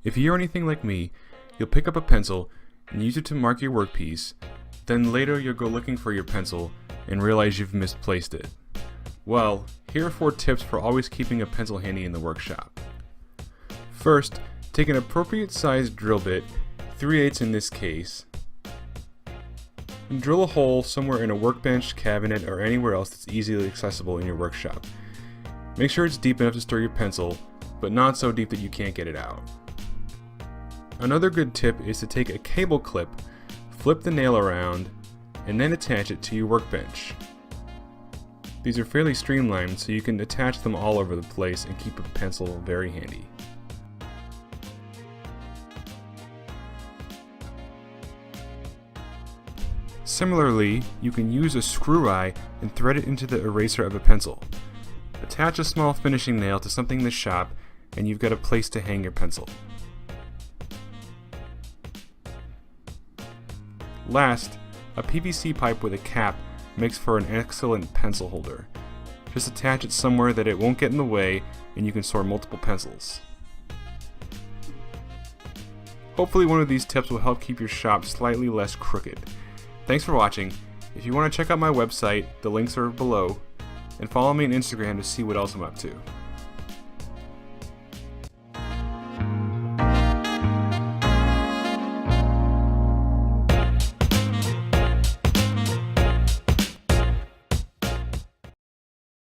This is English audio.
If you're anything like me, you'll pick up a pencil and use it to mark your workpiece, then later you'll go looking for your pencil and realize you've misplaced it. Well, here are 4 tips for always keeping a pencil handy in the workshop. First, take an appropriate sized drill bit, 3/8 in this case, and drill a hole somewhere in a workbench, cabinet, or anywhere else that's easily accessible in your workshop. Make sure it's deep enough to store your pencil, but not so deep that you can't get it out. Another good tip is to take a cable clip, flip the nail around, and then attach it to your workbench. These are fairly streamlined, so you can attach them all over the place and keep a pencil very handy. Similarly, you can use a screw eye and thread it into the eraser of a pencil. Attach a small finishing nail to something in the shop, and you've got a place to hang your pencil. Last, a PVC pipe with a cap makes for an excellent pencil holder. Just attach it somewhere that it won't get in the way, and you can store multiple pencils. Hopefully one of these tips will help keep your shop slightly less crooked. Thanks for watching. If you want to check out my website, the links are below, and follow me on Instagram to see what else I'm up to.